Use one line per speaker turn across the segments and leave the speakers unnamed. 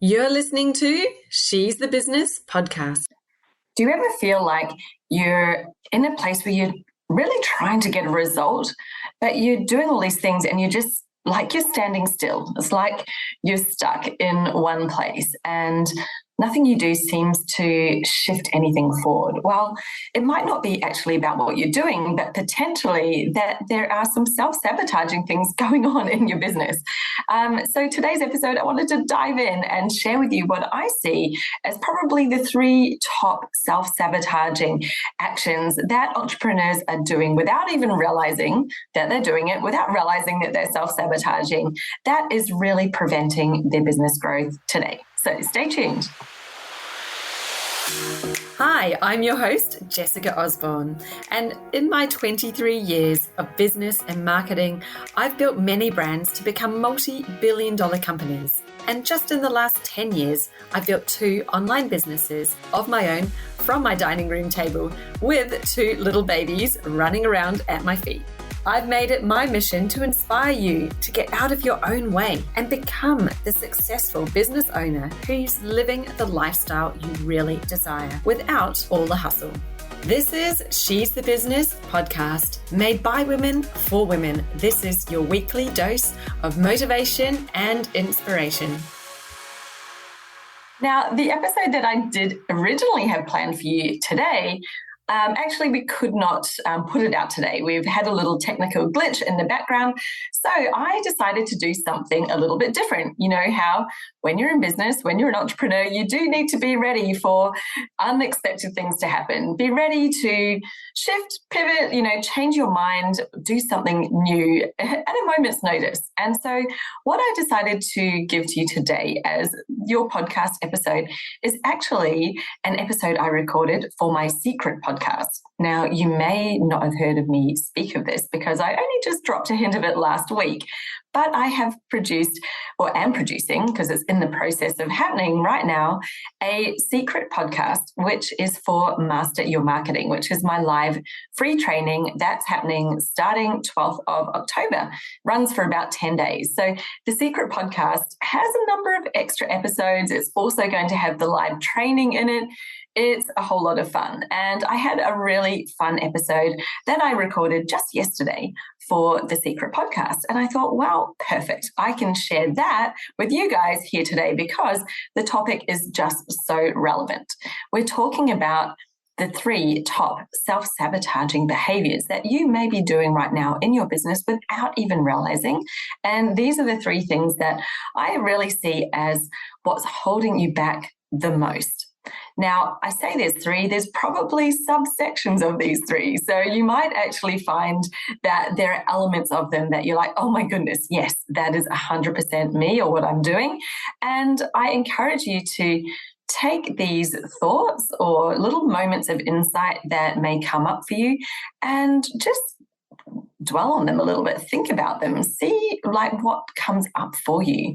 You're listening to She's the Business podcast.
Do you ever feel like you're in a place where you're really trying to get a result, but you're doing all these things and you're just like you're standing still? It's like you're stuck in one place and nothing you do seems to shift anything forward. Well, it might not be actually about what you're doing, but potentially that there are some self-sabotaging things going on in your business. So today's episode, I wanted to dive in and share with you what I see as probably the 3 top self-sabotaging actions that entrepreneurs are doing without even realizing that they're doing it, without realizing that they're self-sabotaging. That is really preventing their business growth today. So stay tuned.
Hi, I'm your host, Jessica Osborne, and in my 23 years of business and marketing, I've built many brands to become multi-billion-dollar companies. And just in the last 10 years, I've built 2 online businesses of my own from my dining room table with 2 little babies running around at my feet. I've made it my mission to inspire you to get out of your own way and become the successful business owner who's living the lifestyle you really desire without all the hustle. This is She's the Business podcast, made by women for women. This is your weekly dose of motivation and inspiration.
Now, the episode that I did originally have planned for you today, actually, we could not put it out today. We've had a little technical glitch in the background. So I decided to do something a little bit different. You know how when you're in business, when you're an entrepreneur, you do need to be ready for unexpected things to happen. Be ready to shift, pivot, change your mind, do something new at a moment's notice. And so what I decided to give to you today as your podcast episode is actually an episode I recorded for my secret podcast. Now, you may not have heard of me speak of this because I only just dropped a hint of it last week, but I have produced or am producing, because it's in the process of happening right now, a secret podcast, which is for Master Your Marketing, which is my live free training that's happening starting 12th of October, runs for about 10 days. So the secret podcast has a number of extra episodes. It's also going to have the live training in it. It's a whole lot of fun. And I had a really fun episode that I recorded just yesterday for the secret podcast. And I thought, well, perfect. I can share that with you guys here today because the topic is just so relevant. We're talking about the 3 top self-sabotaging behaviors that you may be doing right now in your business without even realizing. And these are the 3 things that I really see as what's holding you back the most. Now, I say there's 3, there's probably subsections of these 3. So you might actually find that there are elements of them that you're like, oh my goodness, yes, that is 100% me or what I'm doing. And I encourage you to take these thoughts or little moments of insight that may come up for you and just dwell on them a little bit, think about them, see like what comes up for you.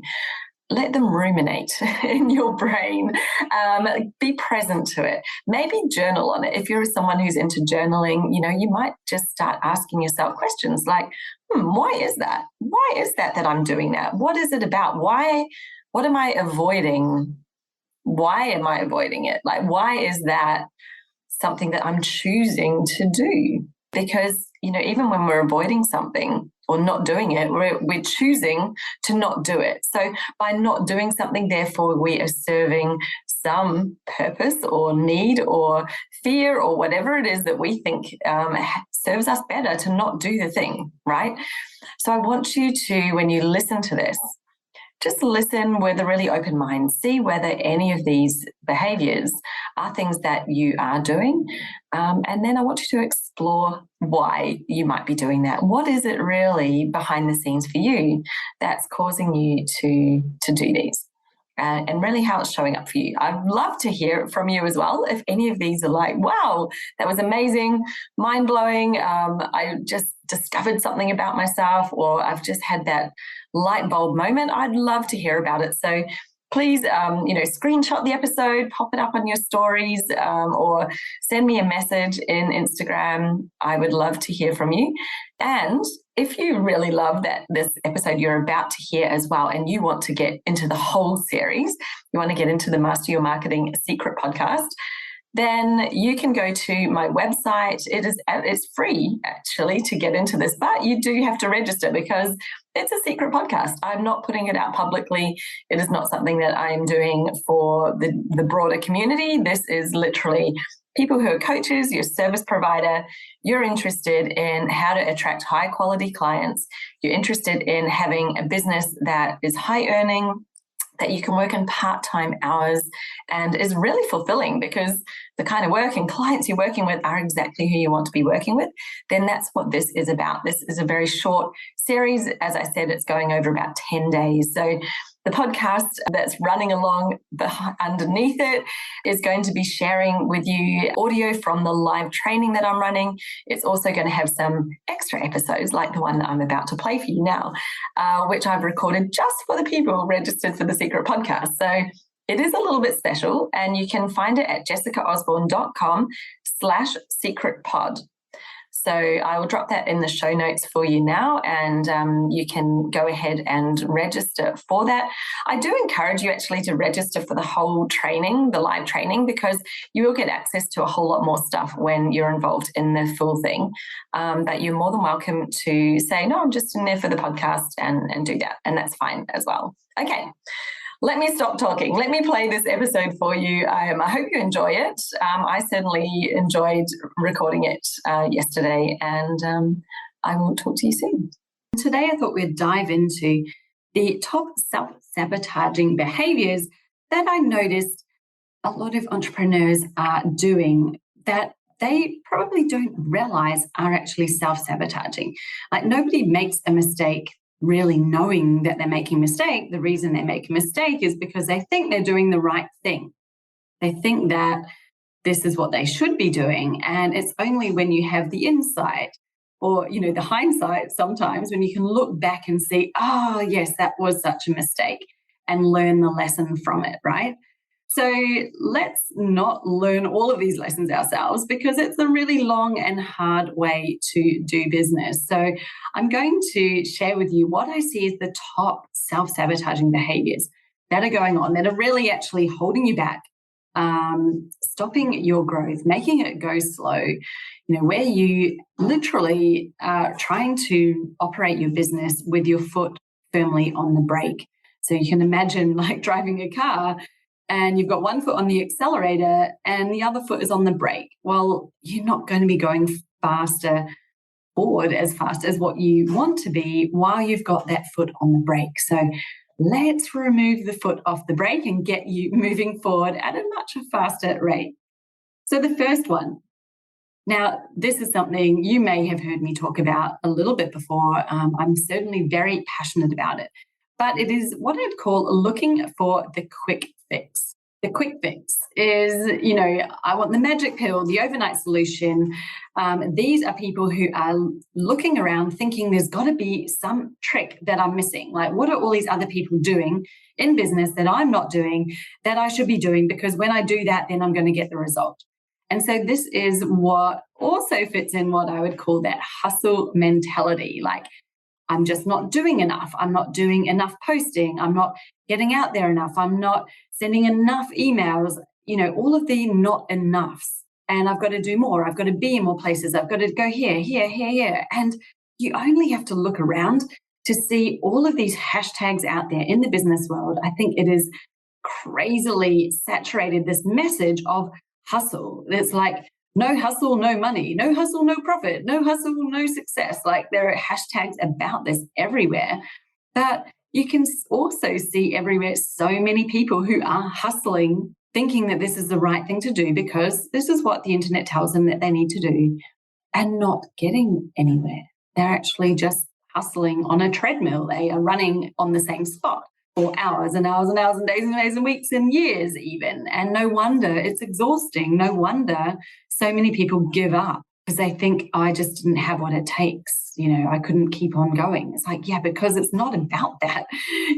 Let them ruminate in your brain. Be present to it. Maybe journal on it. If you're someone who's into journaling, you might just start asking yourself questions like, why is that? Why is that I'm doing that? What is it about? What am I avoiding? Why am I avoiding it? Like, why is that something that I'm choosing to do? Because, even when we're avoiding something or not doing it, we're choosing to not do it. So by not doing something, therefore, we are serving some purpose or need or fear or whatever it is that we think serves us better to not do the thing, right? So I want you to, when you listen to this, just listen with a really open mind. See whether any of these behaviors are things that you are doing. And then I want you to explore why you might be doing that. What is it really behind the scenes for you that's causing you to do these? And really how it's showing up for you. I'd love to hear it from you as well. If any of these are like, wow, that was amazing, mind-blowing. I just discovered something about myself, or I've just had that light bulb moment. I'd love to hear about it. So please, screenshot the episode, pop it up on your stories, or send me a message in Instagram. I would love to hear from you. And if you really love this episode you're about to hear as well, and you want to get into the whole series, you want to get into the Master Your Marketing Secret podcast, then you can go to my website. It's free actually to get into this, but you do have to register because it's a secret podcast. I'm not putting it out publicly. It is not something that I'm doing for the broader community. This is literally people who are coaches, your service provider, you're interested in how to attract high quality clients. You're interested in having a business that is high earning, that you can work in part-time hours and is really fulfilling because the kind of work and clients you're working with are exactly who you want to be working with, then that's what this is about. This is a very short series. As I said, it's going over about 10 days. So the podcast that's running along underneath it is going to be sharing with you audio from the live training that I'm running. It's also going to have some extra episodes like the one that I'm about to play for you now, which I've recorded just for the people registered for the Secret Podcast. So it is a little bit special, and you can find it at jessicaosborne.com/secretpod. So I will drop that in the show notes for you now, and you can go ahead and register for that. I do encourage you actually to register for the whole training, the live training, because you will get access to a whole lot more stuff when you're involved in the full thing. But you're more than welcome to say, no, I'm just in there for the podcast and do that. And that's fine as well. Okay. Let me stop talking. Let me play this episode for you. I hope you enjoy it. I certainly enjoyed recording it yesterday, and I will talk to you soon.
Today, I thought we'd dive into the top self-sabotaging behaviours that I noticed a lot of entrepreneurs are doing that they probably don't realise are actually self-sabotaging. Like, nobody makes a mistake really knowing that they're making a mistake. The reason they make a mistake is because they think they're doing the right thing. They think that this is what they should be doing. And it's only when you have the insight or, the hindsight sometimes when you can look back and see, oh, yes, that was such a mistake, and learn the lesson from it, right? So let's not learn all of these lessons ourselves, because it's a really long and hard way to do business. So I'm going to share with you what I see as the top self-sabotaging behaviors that are going on, that are really actually holding you back, stopping your growth, making it go slow, where you literally are trying to operate your business with your foot firmly on the brake. So you can imagine like driving a car, and you've got one foot on the accelerator and the other foot is on the brake. Well, you're not going to be going forward as fast as what you want to be while you've got that foot on the brake. So let's remove the foot off the brake and get you moving forward at a much faster rate. So the first one. Now, this is something you may have heard me talk about a little bit before. I'm certainly very passionate about it. But it is what I'd call looking for the quick fix. The quick fix is, I want the magic pill, the overnight solution. These are people who are looking around thinking there's got to be some trick that I'm missing. Like, what are all these other people doing in business that I'm not doing that I should be doing? Because when I do that, then I'm going to get the result. And so this is what also fits in what I would call that hustle mentality. Like, I'm just not doing enough. I'm not doing enough posting. I'm not getting out there enough. I'm not sending enough emails, all of the not enoughs. And I've got to do more. I've got to be in more places. I've got to go here, here, here, here. And you only have to look around to see all of these hashtags out there in the business world. I think it is crazily saturated, this message of hustle. It's like, no hustle, no money. No hustle, no profit. No hustle, no success. Like, there are hashtags about this everywhere. But you can also see everywhere so many people who are hustling, thinking that this is the right thing to do because this is what the internet tells them that they need to do, and not getting anywhere. They're actually just hustling on a treadmill. They are running on the same spot for hours and hours and hours and days and days and weeks and years even. And no wonder it's exhausting. No wonder so many people give up because they think, I just didn't have what it takes. I couldn't keep on going. It's like, yeah, because it's not about that.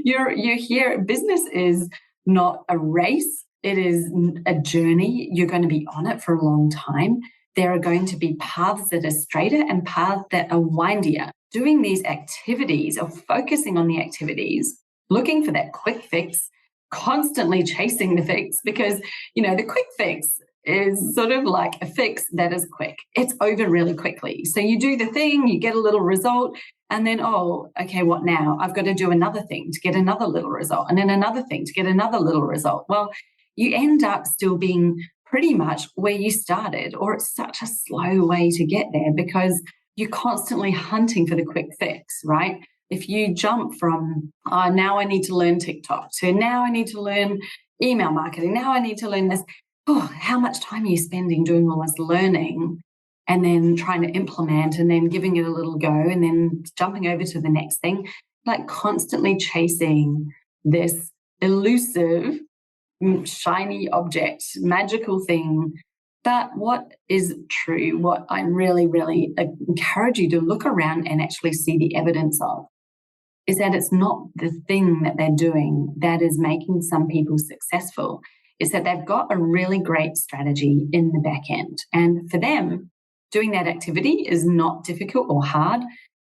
You're here. Business is
not a race. It is a journey. You're going to be on it for a long time. There are going to be paths that are straighter and paths that are windier. Doing these activities or focusing on the activities, looking for that quick fix, constantly chasing the fix, because, the quick fix is sort of like a fix that is quick. It's over really quickly. So you do the thing, you get a little result, and then, oh, okay, what now? I've got to do another thing to get another little result, and then another thing to get another little result. Well, you end up still being pretty much where you started, or it's such a slow way to get there because you're constantly hunting for the quick fix, right? If you jump from, now I need to learn TikTok, to now I need to learn email marketing, now I need to learn this, how much time are you spending doing all this learning and then trying to implement and then giving it a little go and then jumping over to the next thing, like constantly chasing this elusive, shiny object, magical thing. But what is true, what I really, really encourage you to look around and actually see the evidence of, is that it's not the thing that they're doing that is making some people successful. It's that they've got a really great strategy in the back end. And for them, doing that activity is not difficult or hard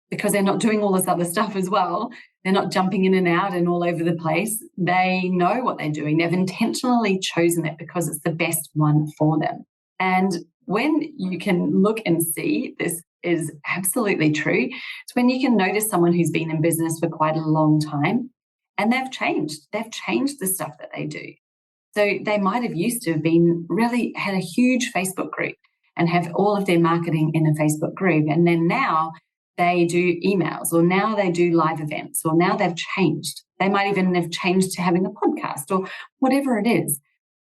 because they're not doing all this other stuff as well. They're not jumping in and out and all over the place. They know what they're doing. They've intentionally chosen it because it's the best one for them. And when you can look and see this is absolutely true, it's when you can notice someone who's been in business for quite a long time and they've changed. They've changed the stuff that they do. So they might have used to have been really had a huge Facebook group and have all of their marketing in a Facebook group. And then now they do emails, or now they do live events, or now they've changed. They might even have changed to having a podcast or whatever it is.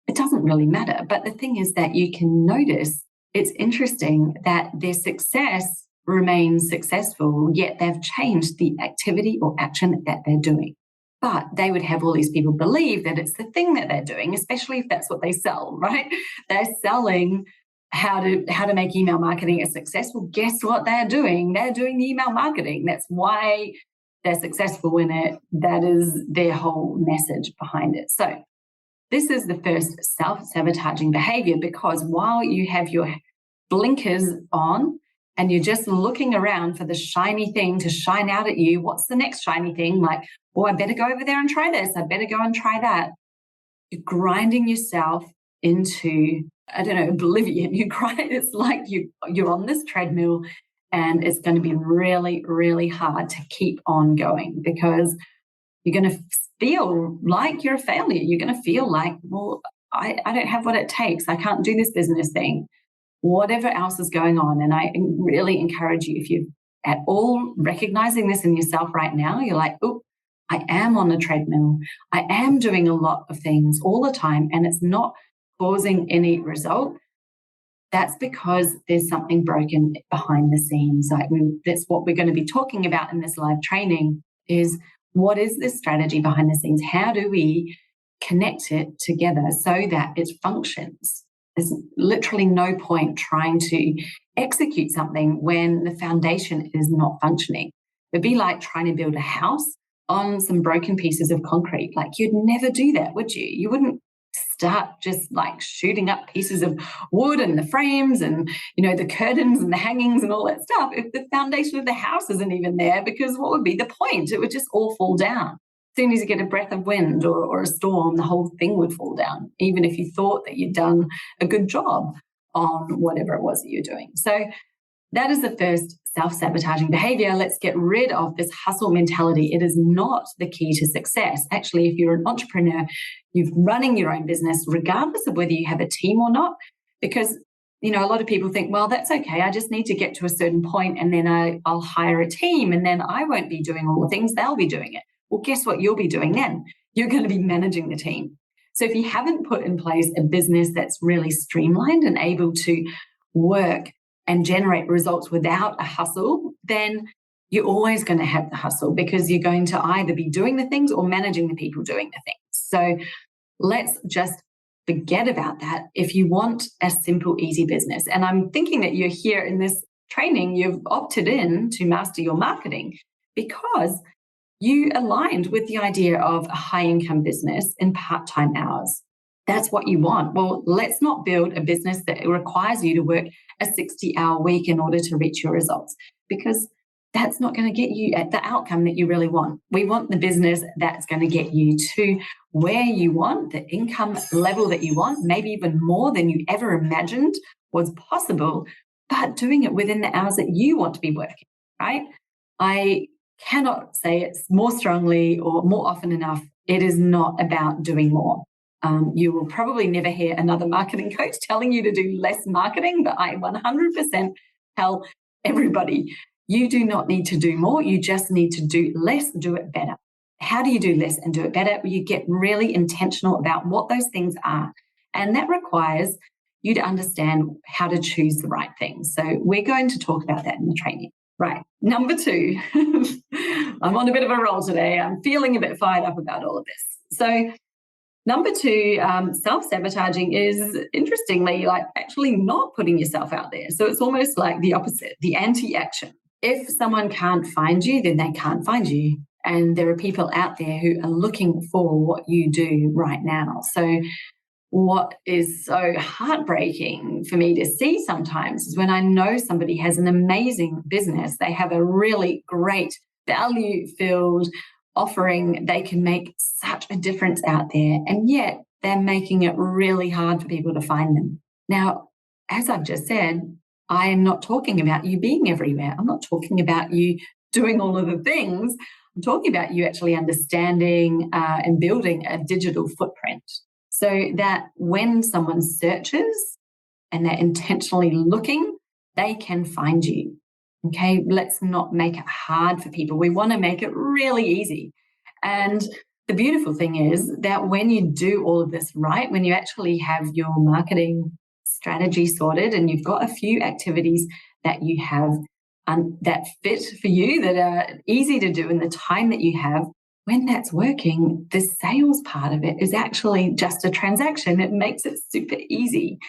It doesn't really matter. But the thing is that you can notice it's interesting that their success remains successful, yet they've changed the activity or action that they're doing. But they would have all these people believe that it's the thing that they're doing, especially if that's what they sell, right? They're selling how to make email marketing a success. Well, guess what they're doing? They're doing the email marketing. That's why they're successful in it. That is their whole message behind it. So this is the first self-sabotaging behavior, because while you have your blinkers on and you're just looking around for the shiny thing to shine out at you, what's the next shiny thing? Like, I better go over there and try this. I better go and try that. You're grinding yourself into, oblivion. It's like you're on this treadmill and it's going to be really, really hard to keep on going because you're going to feel like you're a failure. You're going to feel like, I don't have what it takes. I can't do this business thing. Whatever else is going on. And I really encourage you, if you're at all recognizing this in yourself right now, you're like, I am on a treadmill. I am doing a lot of things all the time and it's not causing any result. That's because there's something broken behind the scenes. That's what we're going to be talking about in this live training is, what is this strategy behind the scenes? How do we connect it together so that it functions? There's literally no point trying to execute something when the foundation is not functioning. It'd be like trying to build a house on some broken pieces of concrete. Like, you'd never do that, would you? You wouldn't start just like shooting up pieces of wood and the frames and, the curtains and the hangings and all that stuff if the foundation of the house isn't even there, because what would be the point? It would just all fall down. As soon as you get a breath of wind or a storm, the whole thing would fall down, even if you thought that you'd done a good job on whatever it was that you're doing. So that is the first self-sabotaging behavior. Let's get rid of this hustle mentality. It is not the key to success. Actually, if you're an entrepreneur, you're running your own business, regardless of whether you have a team or not, because, a lot of people think, well, that's okay. I just need to get to a certain point and then I'll hire a team and then I won't be doing all the things, they'll be doing it. Well, guess what you'll be doing then? You're going to be managing the team. So if you haven't put in place a business that's really streamlined and able to work and generate results without a hustle, then you're always going to have the hustle because you're going to either be doing the things or managing the people doing the things. So let's just forget about that if you want a simple, easy business. And I'm thinking that you're here in this training, you've opted in to master your marketing because you aligned with the idea of a high income business in part-time hours. That's what you want. Well, let's not build a business that requires you to work a 60-hour week in order to reach your results, because that's not going to get you at the outcome that you really want. We want the business that's going to get you to where you want, the income level that you want, maybe even more than you ever imagined was possible, but doing it within the hours that you want to be working, right? I cannot say it more strongly or more often enough. It is not about doing more. You will probably never hear another marketing coach telling you to do less marketing, but I 100% tell everybody, you do not need to do more. You just need to do less, do it better. How do you do less and do it better? You get really intentional about what those things are. And that requires you to understand how to choose the right things. So we're going to talk about that in the training. Right. Number 2, I'm on a bit of a roll today. I'm feeling a bit fired up about all of this. So number 2, self-sabotaging is, interestingly, like actually not putting yourself out there. So it's almost like the opposite, the anti-action. If someone can't find you, then they can't find you. And there are people out there who are looking for what you do right now. So what is so heartbreaking for me to see sometimes is when I know somebody has an amazing business, they have a really great value-filled offering, they can make such a difference out there, and yet they're making it really hard for people to find them. Now, as I've just said, I am not talking about you being everywhere. I'm not talking about you doing all of the things. I'm talking about you actually understanding and building a digital footprint, so that when someone searches and they're intentionally looking, they can find you. Okay, let's not make it hard for people. We want to make it really easy. And the beautiful thing is that when you do all of this right, when you actually have your marketing strategy sorted and you've got a few activities that you have that fit for you, that are easy to do in the time that you have, when that's working, the sales part of it is actually just a transaction. It makes it super easy.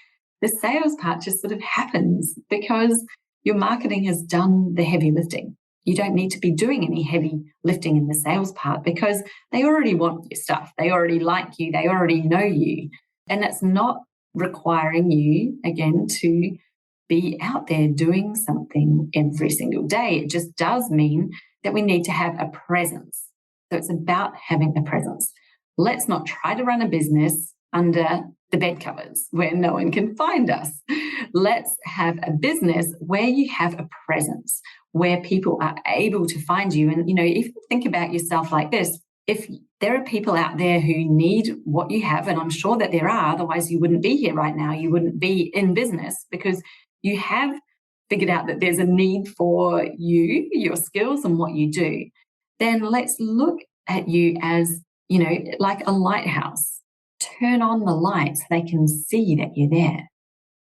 The sales part just sort of happens because your marketing has done the heavy lifting. You don't need to be doing any heavy lifting in the sales part because they already want your stuff. They already like you. They already know you. And that's not requiring you, again, to be out there doing something every single day. It just does mean that we need to have a presence. So it's about having a presence. Let's not try to run a business under the bed covers where no one can find us. Let's have a business where you have a presence, where people are able to find you. And, if you think about yourself like this, if there are people out there who need what you have, and I'm sure that there are, otherwise you wouldn't be here right now. You wouldn't be in business because you have figured out that there's a need for you, your skills and what you do. Then let's look at you as, like a lighthouse. Turn on the light so they can see that you're there.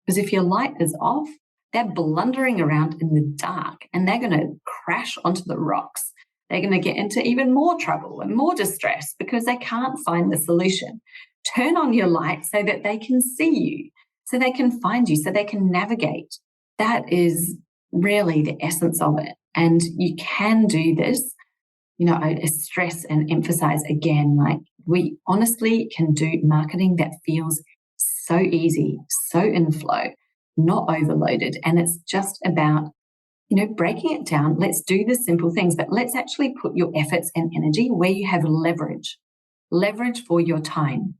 Because if your light is off, they're blundering around in the dark and they're going to crash onto the rocks. They're going to get into even more trouble and more distress because they can't find the solution. Turn on your light so that they can see you, so they can find you, so they can navigate. That is really the essence of it. And you can do this. I stress and emphasize again, like we honestly can do marketing that feels so easy, so in flow, not overloaded. And it's just about, breaking it down. Let's do the simple things, but let's actually put your efforts and energy where you have leverage for your time.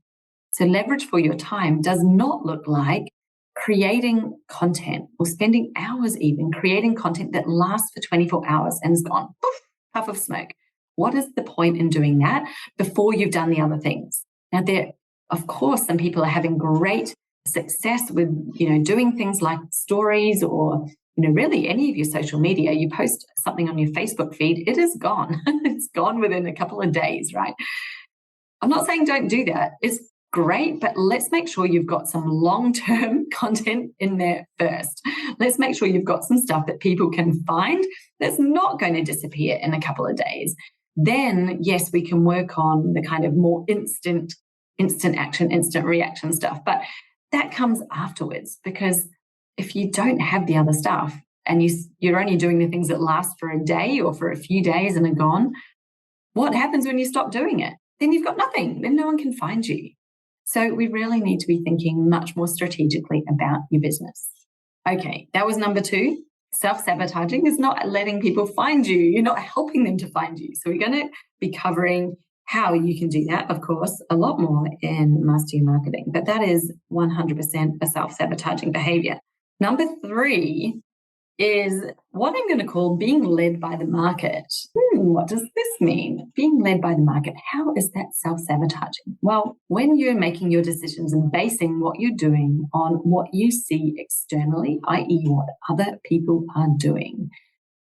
So leverage for your time does not look like creating content or spending hours even creating content that lasts for 24 hours and is gone. Poof, puff of smoke. What is the point in doing that before you've done the other things? Now, of course, some people are having great success with, doing things like stories or, really any of your social media. You post something on your Facebook feed, it is gone. It's gone within a couple of days, right? I'm not saying don't do that. It's great, but let's make sure you've got some long-term content in there first. Let's make sure you've got some stuff that people can find that's not going to disappear in a couple of days. Then, yes, we can work on the kind of more instant action, instant reaction stuff. But that comes afterwards, because if you don't have the other stuff and you're only doing the things that last for a day or for a few days and are gone, What happens when you stop doing it? Then you've got nothing. Then no one can find you. So we really need to be thinking much more strategically about your business. Okay, that was number 2. Self-sabotaging is not letting people find you. You're not helping them to find you. So we're going to be covering how you can do that, of course, a lot more in Master Your Marketing. But that is 100% a self-sabotaging behavior. Number 3 is what I'm going to call being led by the market. What does this mean? Being led by the market. How is that self-sabotaging? Well, when you're making your decisions and basing what you're doing on what you see externally, i.e. what other people are doing,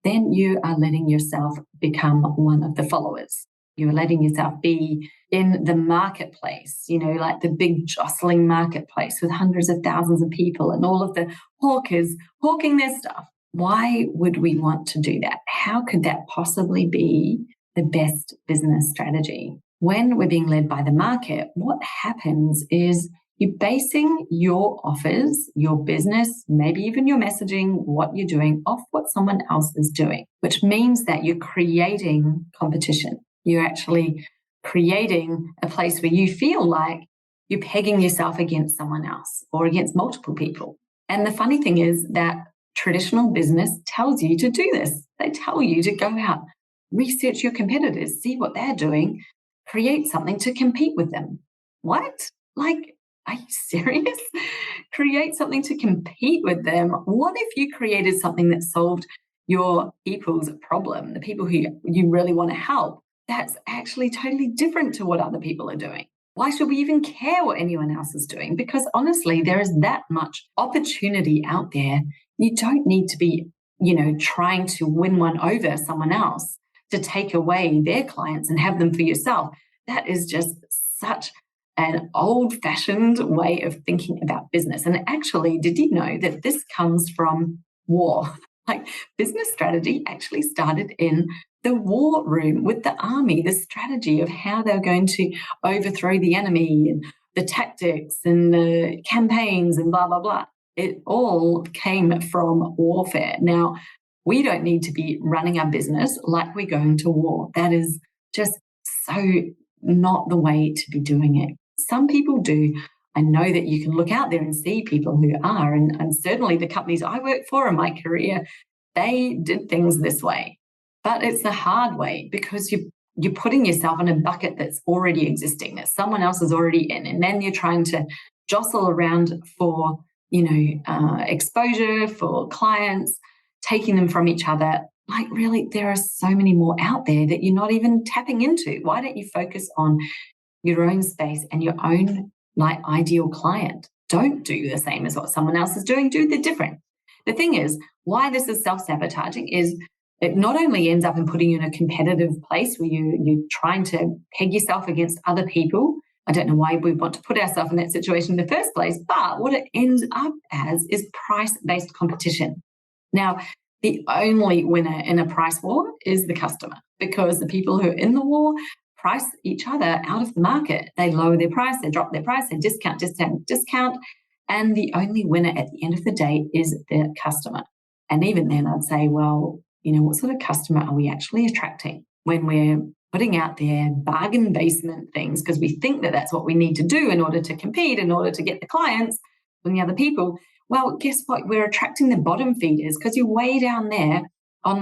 then you are letting yourself become one of the followers. You're letting yourself be in the marketplace, like the big jostling marketplace with hundreds of thousands of people and all of the hawkers hawking their stuff. Why would we want to do that? How could that possibly be the best business strategy? When we're being led by the market, what happens is you're basing your offers, your business, maybe even your messaging, what you're doing off what someone else is doing, which means that you're creating competition. You're actually creating a place where you feel like you're pegging yourself against someone else or against multiple people. And the funny thing is that traditional business tells you to do this. They tell you to go out, research your competitors, see what they're doing, create something to compete with them. What? Like, are you serious? Create something to compete with them? What if you created something that solved your people's problem, the people who you really want to help? That's actually totally different to what other people are doing. Why should we even care what anyone else is doing? Because honestly, there is that much opportunity out there. You don't need to be, trying to win one over someone else to take away their clients and have them for yourself. That is just such an old-fashioned way of thinking about business. And actually, did you know that this comes from war? Like, business strategy actually started in the war room with the army, the strategy of how they're going to overthrow the enemy and the tactics and the campaigns and blah, blah, blah. It all came from warfare. Now, we don't need to be running our business like we're going to war. That is just so not the way to be doing it. Some people do. I know that you can look out there and see people who are, and certainly the companies I worked for in my career, they did things this way. But it's the hard way because you're putting yourself in a bucket that's already existing, that someone else is already in, and then you're trying to jostle around for exposure, for clients, taking them from each other. Like, really, there are so many more out there that you're not even tapping into. Why don't you focus on your own space and your own ideal client? Don't do the same as what someone else is doing. Do the different. The thing is, why this is self-sabotaging is it not only ends up in putting you in a competitive place where you're trying to peg yourself against other people. I don't know why we want to put ourselves in that situation in the first place, but what it ends up as is price-based competition. Now, the only winner in a price war is the customer, because the people who are in the war price each other out of the market. They lower their price, they drop their price, they discount, and the only winner at the end of the day is the customer. And even then, I'd say, well, what sort of customer are we actually attracting when we're putting out there bargain basement things because we think that that's what we need to do in order to compete, in order to get the clients from the other people? Well, guess what? We're attracting the bottom feeders because you're way down there on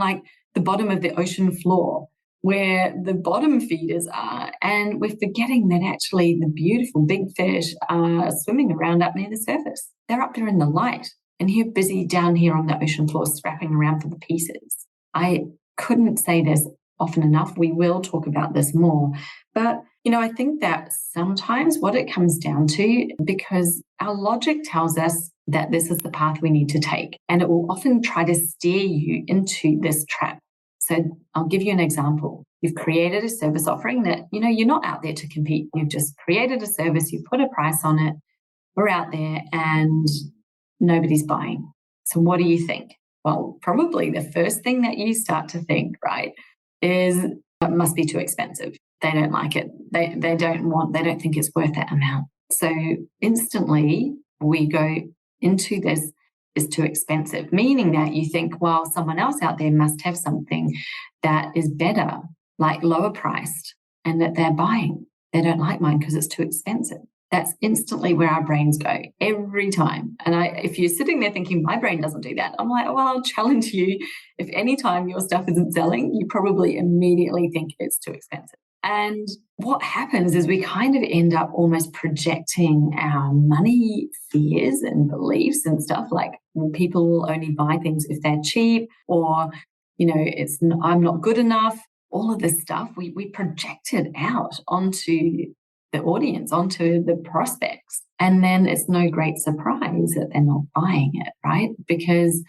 the bottom of the ocean floor where the bottom feeders are. And we're forgetting that actually the beautiful big fish are swimming around up near the surface. They're up there in the light. And you're busy down here on the ocean floor scrapping around for the pieces. I couldn't say this often enough. We will talk about this more. But, I think that sometimes what it comes down to, because our logic tells us that this is the path we need to take, and it will often try to steer you into this trap. So I'll give you an example. You've created a service offering that, you're not out there to compete. You've just created a service, you put a price on it, we're out there and nobody's buying. So what do you think? Well, probably the first thing that you start to think, right, is it must be too expensive. They don't like it. They don't think it's worth that amount. So instantly we go into this is too expensive, meaning that you think, well, someone else out there must have something that is better. like lower priced and that they're buying. They don't like mine because it's too expensive. That's instantly where our brains go every time. And if you're sitting there thinking, my brain doesn't do that, I'm like, well, I'll challenge you. If any time your stuff isn't selling, you probably immediately think it's too expensive. And what happens is we kind of end up almost projecting our money fears and beliefs and stuff like, well, people will only buy things if they're cheap, or, I'm not good enough. All of this stuff, we project it out onto the audience, onto the prospects. And then it's no great surprise that they're not buying it, right? Because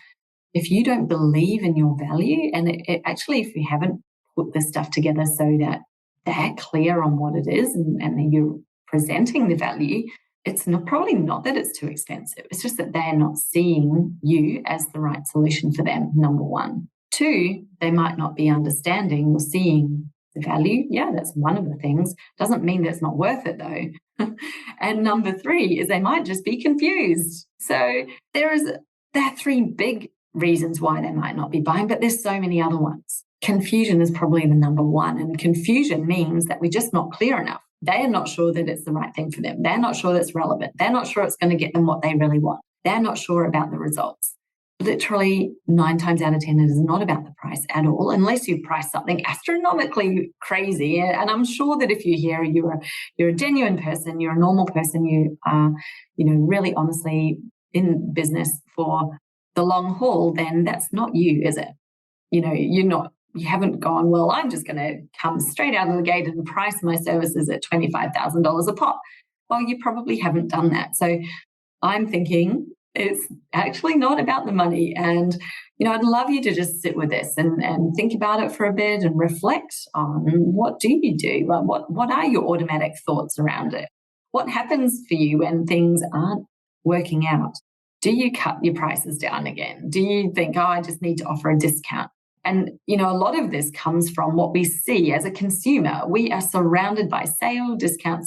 if you don't believe in your value, and actually, if you haven't put this stuff together so that they're clear on what it is and then you're presenting the value, it's probably not that it's too expensive. It's just that they're not seeing you as the right solution for them, number one. Two, they might not be understanding or seeing the value. Yeah, that's one of the things. Doesn't mean that it's not worth it though. And number three is they might just be confused. So there are three big reasons why they might not be buying, but there's so many other ones. Confusion is probably the number one, and confusion means that we're just not clear enough. They are not sure that it's the right thing for them. They're not sure that it's relevant. They're not sure it's going to get them what they really want. They're not sure about the results. Literally 9 times out of 10, it is not about the price at all, unless you price something astronomically crazy. And I'm sure that if you're here, you're a genuine person, you're a normal person, you are, really honestly in business for the long haul, then that's not you, is it? You haven't gone, well, I'm just going to come straight out of the gate and price my services at $25,000 a pop. Well, you probably haven't done that. So I'm thinking it's actually not about the money. And, I'd love you to just sit with this and think about it for a bit and reflect on what do you do? What are your automatic thoughts around it? What happens for you when things aren't working out? Do you cut your prices down again? Do you think, I just need to offer a discount? And, a lot of this comes from what we see as a consumer. We are surrounded by sale, discount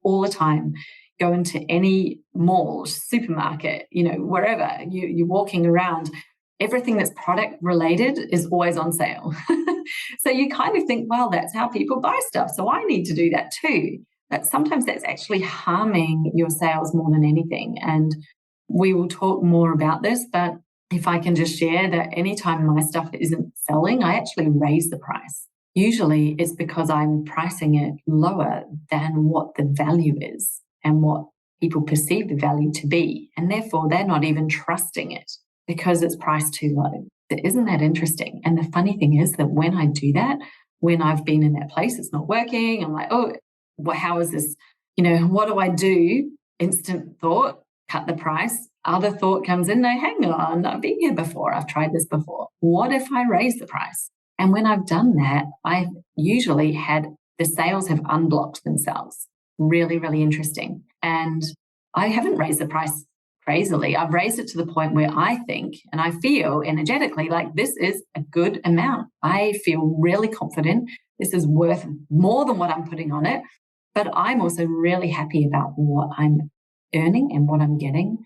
all the time. Go into any mall, supermarket, wherever you're walking around, everything that's product related is always on sale. So you kind of think, well, that's how people buy stuff, so I need to do that too. But sometimes that's actually harming your sales more than anything. And we will talk more about this, but if I can just share that anytime my stuff isn't selling, I actually raise the price. Usually it's because I'm pricing it lower than what the value is and what people perceive the value to be. And therefore, they're not even trusting it because it's priced too low. Isn't that interesting? And the funny thing is that when I do that, when I've been in that place, it's not working. I'm like, oh, well, how is this? What do I do? Instant thought, cut the price. Other thought comes in, no, hang on, I've been here before. I've tried this before. What if I raise the price? And when I've done that, I've usually had the sales have unblocked themselves. Really, really interesting. And I haven't raised the price crazily. I've raised it to the point where I think and I feel energetically like this is a good amount. I feel really confident. This is worth more than what I'm putting on it. But I'm also really happy about what I'm earning and what I'm getting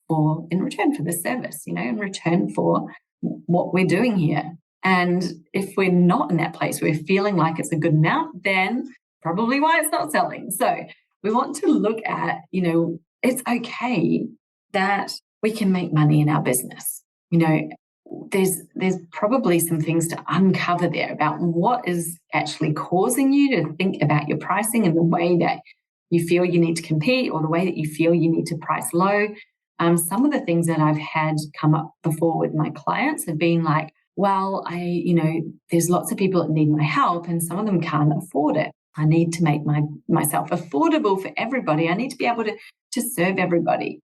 in return for the service, in return for what we're doing here. And if we're not in that place, we're feeling like it's a good amount, then probably why it's not selling. So we want to look at, it's okay that we can make money in our business. There's probably some things to uncover there about what is actually causing you to think about your pricing and the way that you feel you need to compete or the way that you feel you need to price low. Some of the things that I've had come up before with my clients have been like, well, there's lots of people that need my help and some of them can't afford it. I need to make myself affordable for everybody. I need to be able to serve everybody.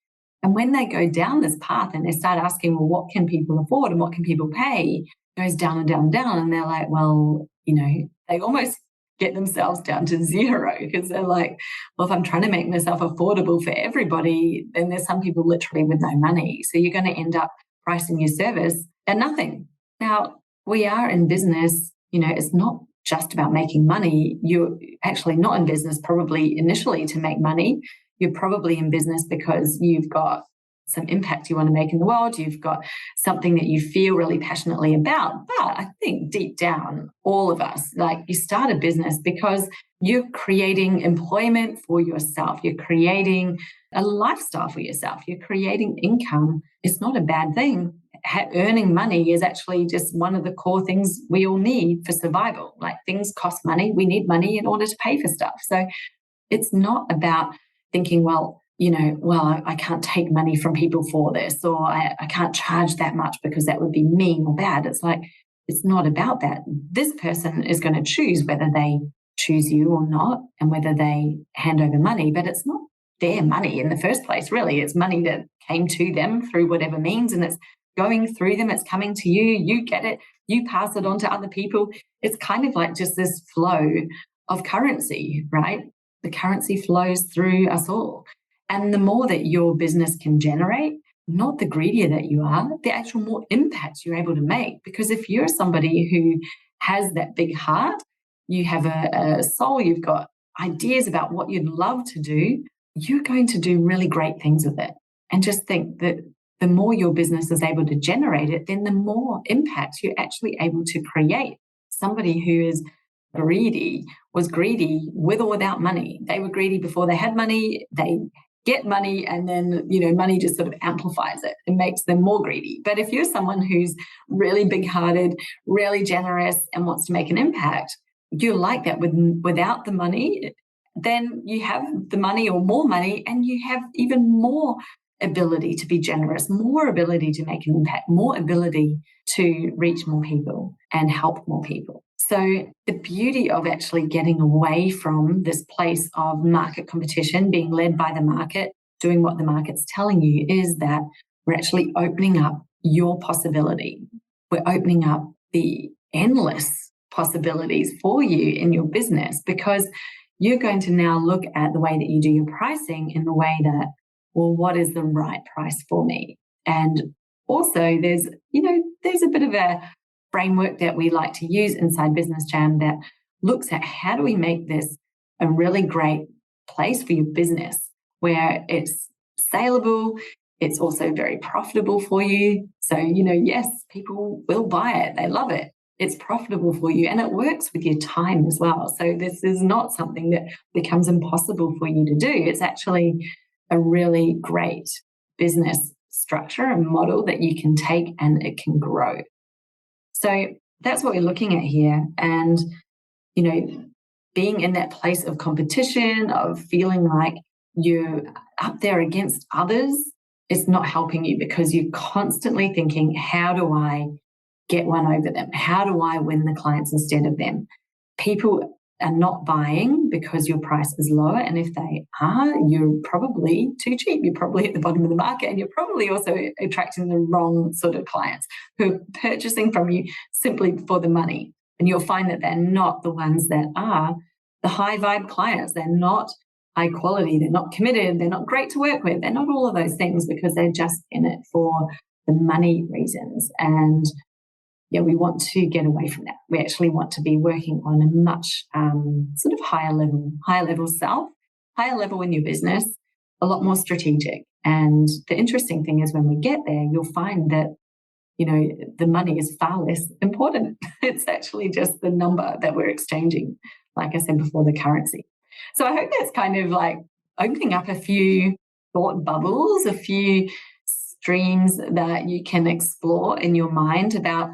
And when they go down this path and they start asking, well, what can people afford and what can people pay? It goes down and down and down. And they're like, well, they almost get themselves down to zero because they're like, well, if I'm trying to make myself affordable for everybody, then there's some people literally with no money. So you're going to end up pricing your service at nothing. Now, we are in business, it's not just about making money. You're actually not in business probably initially to make money. You're probably in business because you've got some impact you want to make in the world. You've got something that you feel really passionately about. But I think deep down, all of us, like, you start a business because you're creating employment for yourself. You're creating a lifestyle for yourself. You're creating income. It's not a bad thing. Earning money is actually just one of the core things we all need for survival. Like, things cost money. We need money in order to pay for stuff. So it's not about thinking, I can't take money from people for this, or I can't charge that much because that would be mean or bad. It's like, it's not about that. This person is going to choose whether they choose you or not, and whether they hand over money, but it's not their money in the first place, really. It's money that came to them through whatever means, and it's going through them. It's coming to you. You get it. You pass it on to other people. It's kind of like just this flow of currency, right? The currency flows through us all. And the more that your business can generate, not the greedier that you are, the actual more impact you're able to make. Because if you're somebody who has that big heart, you have a soul, you've got ideas about what you'd love to do, you're going to do really great things with it. And just think that the more your business is able to generate it, then the more impact you're actually able to create. Somebody who is greedy was greedy with or without money. They were greedy before they had money. They get money, and then, money just sort of amplifies it and makes them more greedy. But if you're someone who's really big-hearted, really generous, and wants to make an impact, you're like that without the money. Then you have the money or more money, and you have even more ability to be generous, more ability to make an impact, more ability to reach more people and help more people. So the beauty of actually getting away from this place of market competition, being led by the market, doing what the market's telling you, is that we're actually opening up your possibility. We're opening up the endless possibilities for you in your business, because you're going to now look at the way that you do your pricing in the way that, well, what is the right price for me? And also there's a bit of a framework that we like to use inside Business Jam that looks at how do we make this a really great place for your business where it's saleable, it's also very profitable for you. So, yes, people will buy it. They love it. It's profitable for you, and it works with your time as well. So this is not something that becomes impossible for you to do. It's actually a really great business structure and model that you can take, and it can grow. So that's what we're looking at here. And, being in that place of competition, of feeling like you're up there against others, it's not helping you, because you're constantly thinking, how do I get one over them? How do I win the clients instead of them? People are not buying because your price is lower. And if they are, you're probably too cheap. You're probably at the bottom of the market, and you're probably also attracting the wrong sort of clients who are purchasing from you simply for the money. And you'll find that they're not the ones that are the high vibe clients. They're not high quality. They're not committed. They're not great to work with. They're not all of those things, because they're just in it for the money reasons. And we want to get away from that. We actually want to be working on a much sort of higher level self, higher level in your business, a lot more strategic. And the interesting thing is, when we get there, you'll find that, the money is far less important. It's actually just the number that we're exchanging, like I said before, the currency. So I hope that's kind of like opening up a few thought bubbles, a few streams that you can explore in your mind about,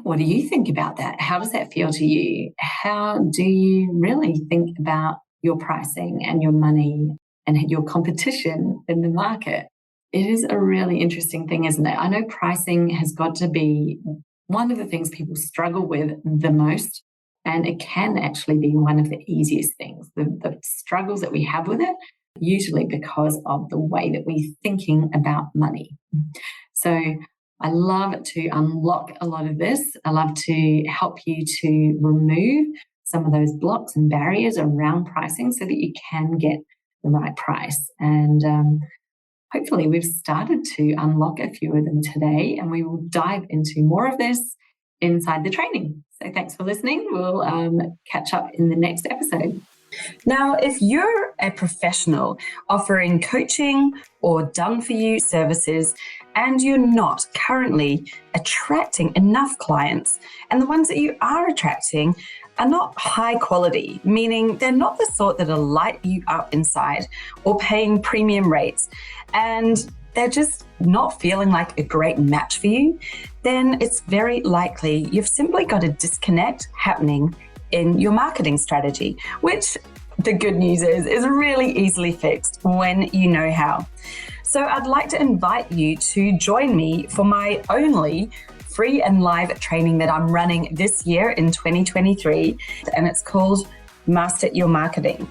what do you think about that? How does that feel to you? How do you really think about your pricing and your money and your competition in the market? It is a really interesting thing, isn't it? I know pricing has got to be one of the things people struggle with the most, and it can actually be one of the easiest things. The struggles that we have with it, usually because of the way that we're thinking about money. So I love to unlock a lot of this. I love to help you to remove some of those blocks and barriers around pricing so that you can get the right price. And hopefully we've started to unlock a few of them today, and we will dive into more of this inside the training. So thanks for listening. We'll catch up in the next episode.
Now, if you're a professional offering coaching or done-for-you services and you're not currently attracting enough clients, and the ones that you are attracting are not high quality, meaning they're not the sort that will light you up inside or paying premium rates, and they're just not feeling like a great match for you, then it's very likely you've simply got a disconnect happening in your marketing strategy, which the good news is really easily fixed when you know how. So I'd like to invite you to join me for my only free and live training that I'm running this year in 2023, and it's called Master Your Marketing.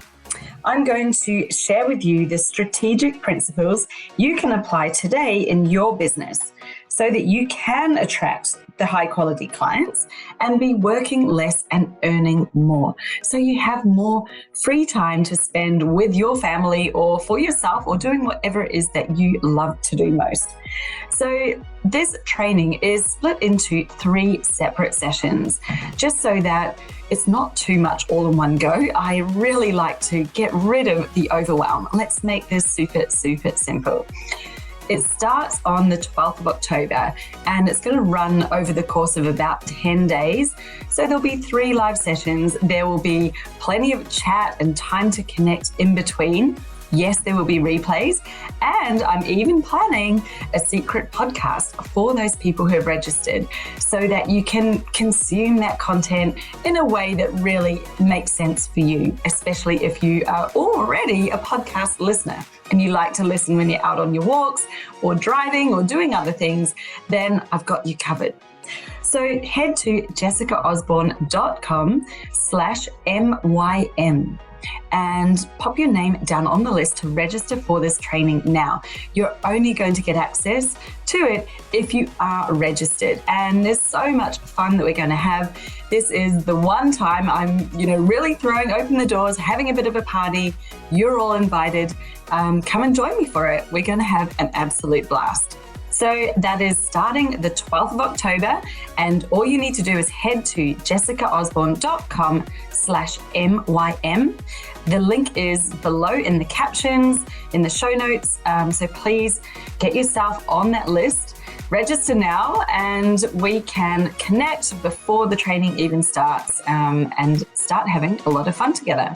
I'm going to share with you the strategic principles you can apply today in your business so that you can attract the high quality clients and be working less and earning more. So you have more free time to spend with your family or for yourself or doing whatever it is that you love to do most. So this training is split into 3 separate sessions, just so that it's not too much all in one go. I really like to get rid of the overwhelm. Let's make this super, super simple. It starts on the 12th of October and it's going to run over the course of about 10 days. So there'll be 3 live sessions. There will be plenty of chat and time to connect in between. Yes, there will be replays, and I'm even planning a secret podcast for those people who have registered so that you can consume that content in a way that really makes sense for you, especially if you are already a podcast listener and you like to listen when you're out on your walks or driving or doing other things, then I've got you covered. So head to jessicaosborne.com/MYM. and pop your name down on the list to register for this training now. You're only going to get access to it if you are registered, and there's so much fun that we're going to have. This is the one time I'm, really throwing open the doors, having a bit of a party. You're all invited. Come and join me for it. We're going to have an absolute blast. So that is starting the 12th of October, and all you need to do is head to jessicaosborne.com/MYM. The link is below in the captions, in the show notes. So please get yourself on that list, register now, and we can connect before the training even starts and start having a lot of fun together.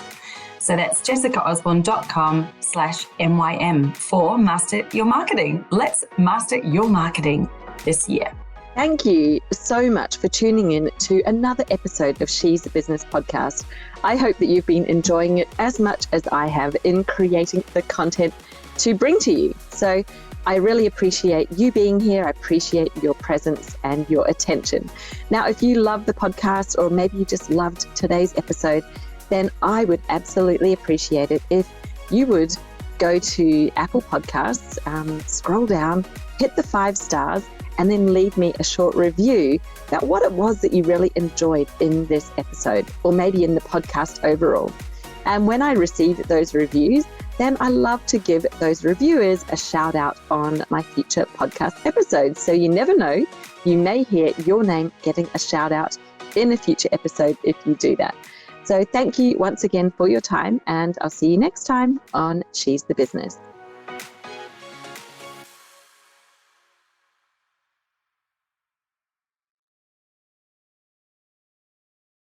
So that's jessicaosborne.com/MYM for Master Your Marketing. Let's master your marketing this year.
Thank you so much for tuning in to another episode of She's the Business podcast. I hope that you've been enjoying it as much as I have in creating the content to bring to you. So I really appreciate you being here. I appreciate your presence and your attention. Now, if you love the podcast, or maybe you just loved today's episode, then I would absolutely appreciate it if you would go to Apple Podcasts, scroll down, hit the 5 stars, and then leave me a short review about what it was that you really enjoyed in this episode, or maybe in the podcast overall. And when I receive those reviews, then I love to give those reviewers a shout out on my future podcast episodes. So you never know, you may hear your name getting a shout out in a future episode if you do that. So thank you once again for your time, and I'll see you next time on She's the Business.